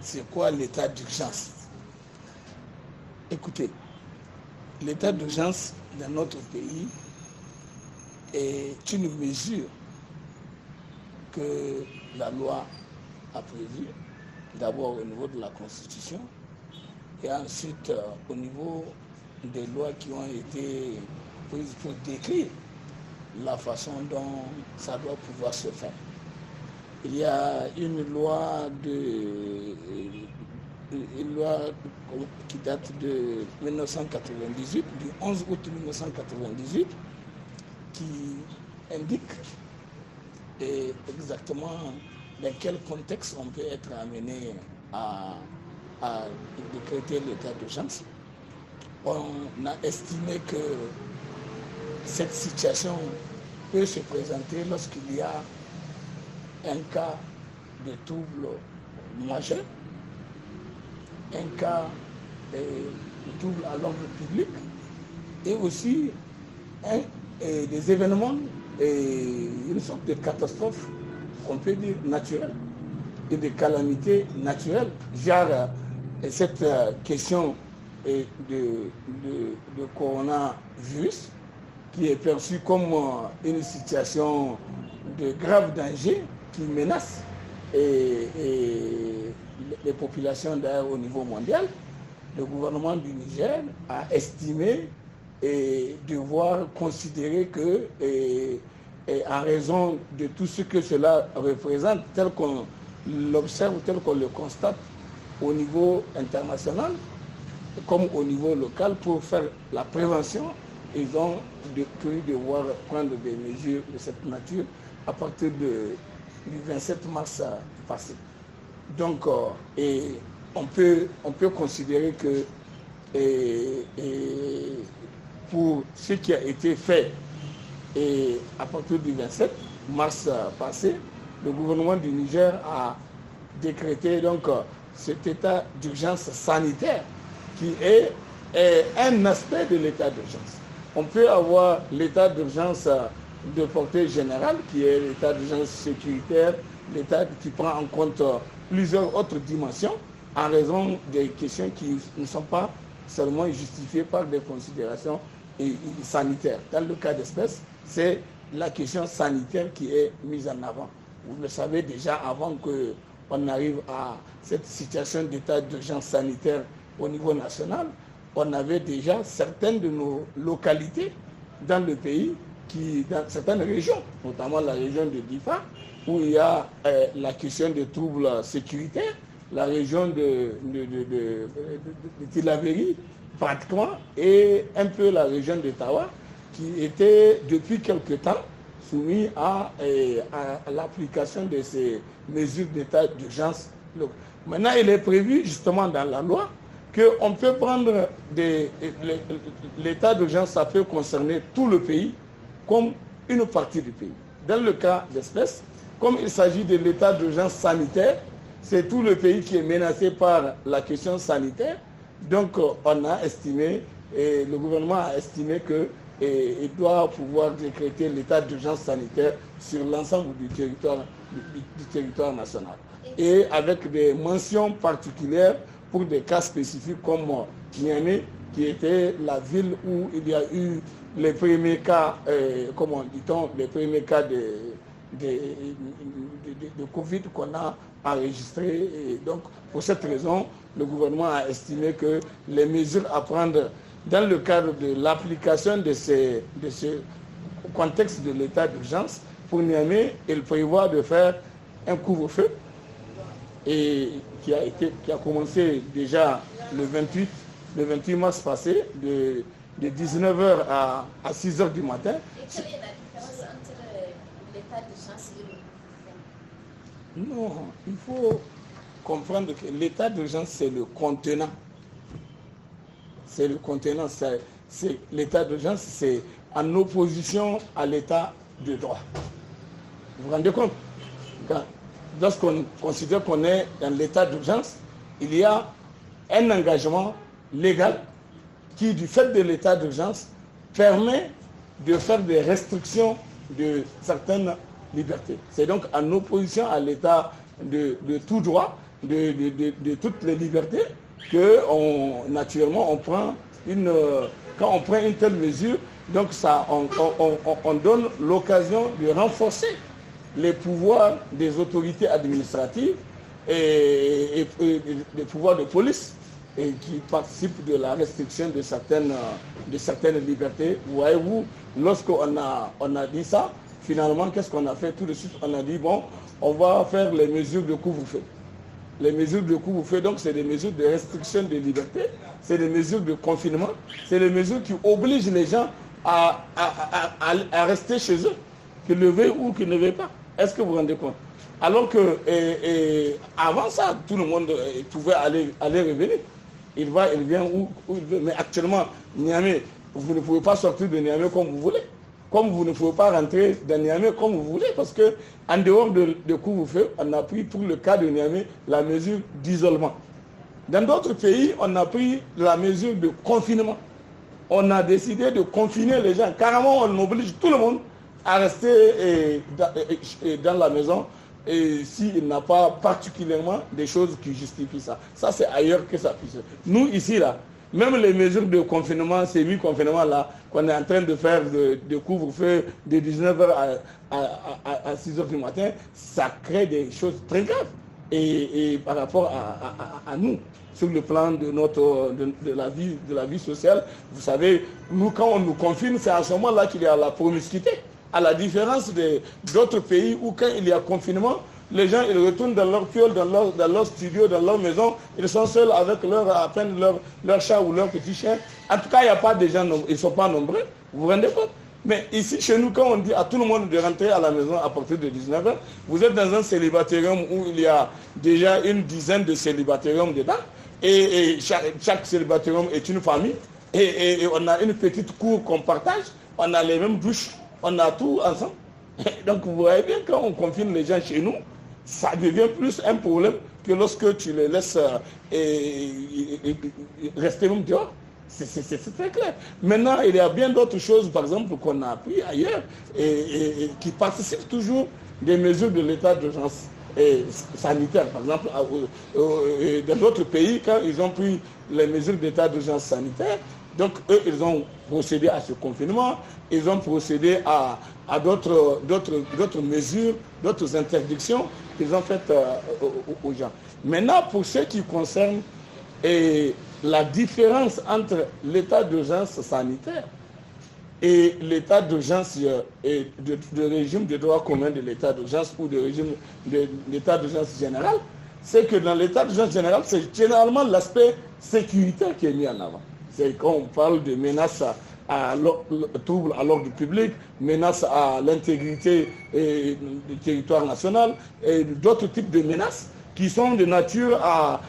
c'est quoi l'état d'urgence? Écoutez, l'état d'urgence dans notre pays est une mesure que la loi a prévue, d'abord au niveau de la Constitution, et ensuite au niveau des lois qui ont été prises pour décrire la façon dont ça doit pouvoir se faire. Il y a une loi qui date de 1998, du 11 août 1998, qui indique exactement dans quel contexte on peut être amené à décréter l'état d'urgence. On a estimé que cette situation peut se présenter lorsqu'il y a un cas de trouble majeur, un cas de trouble à l'ordre public et aussi des événements, une sorte de catastrophe, on peut dire naturelle, et de calamités naturelles, genre cette question de coronavirus qui est perçue comme une situation de grave danger qui menace les populations d'ailleurs au niveau mondial. Le gouvernement du Niger a estimé devoir considérer que, en raison de tout ce que cela représente, tel qu'on l'observe, tel qu'on le constate au niveau international, comme au niveau local, pour faire la prévention, ils ont cru devoir prendre des mesures de cette nature à partir du 27 mars passé. Donc, on peut considérer que pour ce qui a été fait à partir du 27 mars passé, le gouvernement du Niger a décrété donc cet état d'urgence sanitaire qui est un aspect de l'état d'urgence. On peut avoir l'état d'urgence de portée générale, qui est l'état d'urgence sécuritaire, l'état qui prend en compte plusieurs autres dimensions, en raison des questions qui ne sont pas seulement justifiées par des considérations sanitaires. Dans le cas d'espèce, c'est la question sanitaire qui est mise en avant. Vous le savez déjà, avant qu'on arrive à cette situation d'état d'urgence sanitaire au niveau national, on avait déjà certaines de nos localités dans le pays, dans certaines régions, notamment la région de Difa, où il y a la question des troubles sécuritaires, la région de Tillabéri, pratiquement, et un peu la région de Tawa, qui était depuis quelque temps soumis à l'application de ces mesures d'état d'urgence. Maintenant, il est prévu justement dans la loi qu'on peut prendre l'état d'urgence, ça peut concerner tout le pays comme une partie du pays. Dans le cas d'espèce, comme il s'agit de l'état d'urgence sanitaire, c'est tout le pays qui est menacé par la question sanitaire. Donc on a estimé, et le gouvernement a estimé qu'il doit pouvoir décréter l'état d'urgence sanitaire sur l'ensemble du territoire national. Et avec des mentions particulières pour des cas spécifiques comme Niamey, qui était la ville où il y a eu les premiers cas, comment dit-on, les premiers cas de Covid qu'on a enregistrés. Et donc, pour cette raison, le gouvernement a estimé que les mesures à prendre dans le cadre de l'application de ce contexte de l'état d'urgence, pour Niamey, il prévoit de faire un couvre-feu et qui a commencé déjà le 28 mars passé, de 19h à 6h du matin. Et quelle est la différence entre l'état d'urgence et le couvre-feu? Non, il faut comprendre que l'état d'urgence, c'est le contenant. C'est le contenant. L'état d'urgence, c'est en opposition à l'état de droit. Vous vous rendez compte? Lorsqu'on considère qu'on est dans l'état d'urgence, il y a un engagement légal qui, du fait de l'état d'urgence, permet de faire des restrictions de certaines libertés. C'est donc en opposition à l'état de tout droit de toutes les libertés que naturellement quand on prend une telle mesure, donc ça, on donne l'occasion de renforcer les pouvoirs des autorités administratives et des pouvoirs de police et qui participent de la restriction de certaines libertés. Voyez-vous, lorsqu'on a dit ça, finalement, qu'est-ce qu'on a fait tout de suite? On a dit, bon, on va faire les mesures de couvre-feu. Les mesures de couvre-feu, donc, c'est des mesures de restriction de liberté, c'est des mesures de confinement, c'est des mesures qui obligent les gens à rester chez eux, qu'ils le veuillent ou qu'ils ne veuillent pas. Est-ce que vous vous rendez compte? Alors que avant ça, tout le monde pouvait aller revenir. Il va, il vient où il veut. Mais actuellement, Niamey, vous ne pouvez pas sortir de Niamey comme vous voulez. Comme vous ne pouvez pas rentrer dans Niamey comme vous voulez. Parce qu'en dehors de couvre-feu, on a pris pour le cas de Niamey la mesure d'isolement. Dans d'autres pays, on a pris la mesure de confinement. On a décidé de confiner les gens. Carrément, on oblige tout le monde à rester dans la maison et s'il n'a pas particulièrement des choses qui justifient ça. Ça, c'est ailleurs que ça puisse. Nous, ici, là, même les mesures de confinement, semi-confinement, là, qu'on est en train de faire de couvre-feu de 19h à 6h du matin, ça crée des choses très graves. Et par rapport à nous, sur le plan de la vie sociale, vous savez, nous, quand on nous confine, c'est à ce moment-là qu'il y a la promiscuité. À la différence d'autres pays où quand il y a confinement, les gens ils retournent dans leur piole, dans leur studio, dans leur maison, ils sont seuls avec à peine leur chat ou leur petit chien. En tout cas, il n'y a pas de gens, ils ne sont pas nombreux, vous vous rendez compte? Mais ici, chez nous, quand on dit à tout le monde de rentrer à la maison à partir de 19h, vous êtes dans un célibatarium où il y a déjà une dizaine de célibatariums dedans, et chaque célibatarium est une famille, et on a une petite cour qu'on partage, on a les mêmes douches, on a tout ensemble. Donc vous voyez bien, quand on confine les gens chez nous, ça devient plus un problème que lorsque tu les laisses rester même dehors. C'est très clair. Maintenant, il y a bien d'autres choses, par exemple, qu'on a appris ailleurs et qui participent toujours des mesures de l'état d'urgence sanitaire. Par exemple, dans d'autres pays, quand ils ont pris les mesures d'état d'urgence sanitaire, donc eux, ils ont procédé à ce confinement, ils ont procédé à d'autres mesures, d'autres interdictions qu'ils ont faites aux gens. Maintenant, pour ce qui concerne la différence entre l'état d'urgence sanitaire et l'état d'urgence de régime de droit commun de l'état d'urgence ou de régime d'état d'urgence général, c'est que dans l'état d'urgence général, c'est généralement l'aspect sécuritaire qui est mis en avant. C'est quand on parle de menaces à troubles à l'ordre public, menaces à l'intégrité du territoire national et d'autres types de menaces qui sont de nature à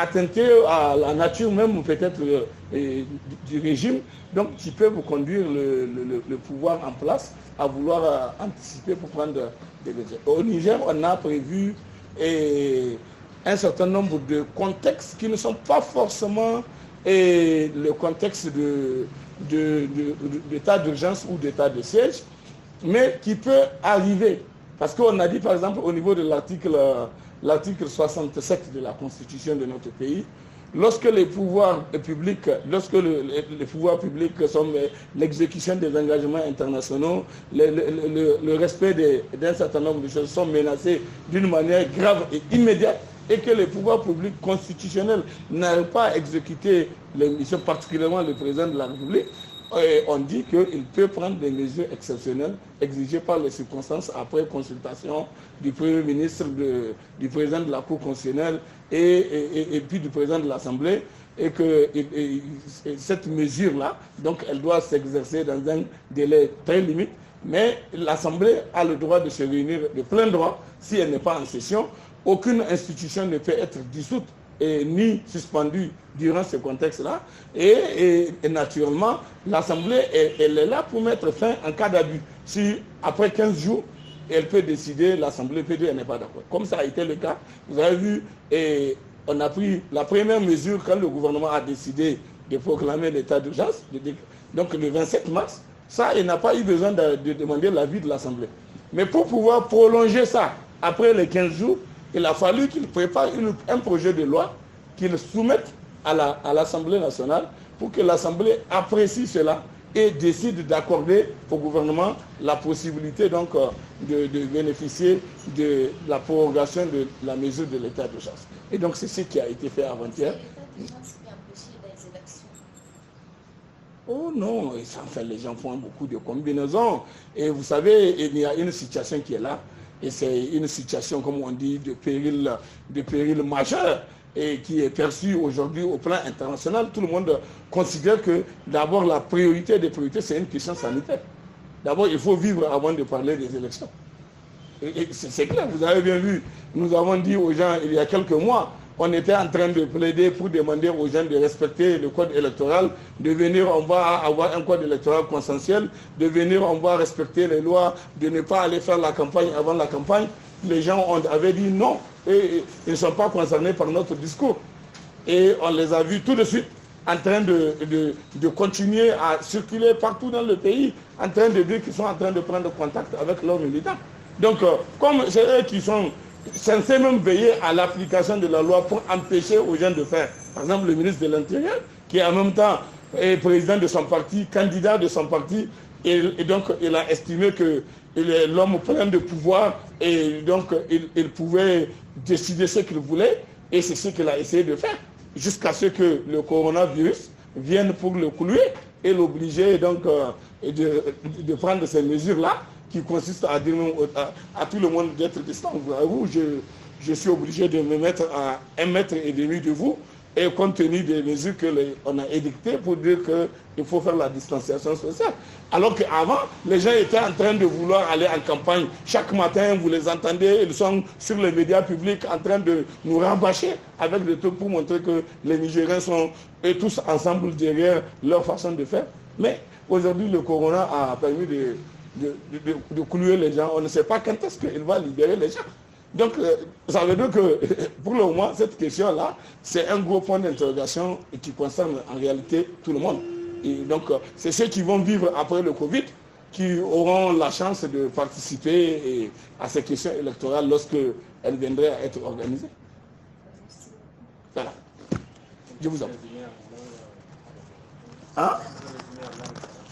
attenter à la nature même peut-être du régime, donc qui peuvent conduire le pouvoir en place à vouloir anticiper pour prendre des mesures. Au Niger, on a prévu un certain nombre de contextes qui ne sont pas forcément le contexte d'état d'urgence ou d'état de siège, mais qui peut arriver. Parce qu'on a dit par exemple au niveau de l'article 67 de la Constitution de notre pays, lorsque les pouvoirs publics, les pouvoirs publics sont l'exécution des engagements internationaux, le respect d'un certain nombre de choses sont menacés d'une manière grave et immédiate, et que les pouvoirs publics constitutionnels n'arrivent pas à exécuter les missions, particulièrement le président de la République, on dit qu'il peut prendre des mesures exceptionnelles exigées par les circonstances après consultation du Premier ministre, du président de la Cour constitutionnelle et puis du président de l'Assemblée, et que cette mesure-là, donc elle doit s'exercer dans un délai très limite, mais l'Assemblée a le droit de se réunir de plein droit si elle n'est pas en session. Aucune institution ne peut être dissoute ni suspendue durant ce contexte-là. Et naturellement, l'Assemblée, elle est là pour mettre fin en cas d'abus. Si après 15 jours, elle peut décider, l'Assemblée peut dire qu'elle n'est pas d'accord. Comme ça a été le cas, vous avez vu, on a pris la première mesure quand le gouvernement a décidé de proclamer l'état d'urgence, donc le 27 mars, ça, il n'a pas eu besoin de demander l'avis de l'Assemblée. Mais pour pouvoir prolonger ça, après les 15 jours, il a fallu qu'il prépare un projet de loi, qu'il soumette à l'Assemblée nationale pour que l'Assemblée apprécie cela et décide d'accorder au gouvernement la possibilité donc de bénéficier de la prorogation de la mesure de l'état d'urgence. Et donc c'est ce qui a été fait avant-hier. Oh non, enfin, les gens font beaucoup de combinaisons. Et vous savez, il y a une situation qui est là. Et c'est une situation, comme on dit, de péril majeur et qui est perçue aujourd'hui au plan international. Tout le monde considère que d'abord la priorité des priorités, c'est une question sanitaire. D'abord, il faut vivre avant de parler des élections. Et c'est clair, vous avez bien vu, nous avons dit aux gens il y a quelques mois, on était en train de plaider pour demander aux gens de respecter le code électoral, de venir, on va avoir un code électoral consensuel, de venir, on va respecter les lois, de ne pas aller faire la campagne avant la campagne. Les gens avaient dit non, et ils ne sont pas concernés par notre discours. Et on les a vus tout de suite en train de continuer à circuler partout dans le pays, en train de dire qu'ils sont en train de prendre contact avec leurs militants. Donc, comme c'est eux qui sont censés même veiller à l'application de la loi pour empêcher aux gens de faire. Par exemple, le ministre de l'Intérieur, qui en même temps est président de son parti, candidat de son parti, et donc il a estimé que l'homme plein de pouvoir, et donc il pouvait décider ce qu'il voulait, et c'est ce qu'il a essayé de faire, jusqu'à ce que le coronavirus vienne pour le clouer et l'obliger donc de prendre ces mesures-là, qui consiste à dire à tout le monde d'être distant. Vous, je suis obligé de me mettre à 1,5 mètre de vous, et compte tenu des mesures qu'on a édictées pour dire qu'il faut faire la distanciation sociale. Alors qu'avant, les gens étaient en train de vouloir aller en campagne. Chaque matin, vous les entendez, ils sont sur les médias publics en train de nous rabâcher avec des trucs pour montrer que les Nigériens sont tous ensemble derrière leur façon de faire. Mais aujourd'hui, le corona a permis de clouer les gens. On ne sait pas quand est-ce qu'il va libérer les gens. Donc, ça veut dire que, pour le moment, cette question-là, c'est un gros point d'interrogation qui concerne en réalité tout le monde. Et donc, c'est ceux qui vont vivre après le Covid qui auront la chance de participer à ces questions électorales lorsqu'elles viendraient à être organisées. Voilà. Je vous en prie. Hein?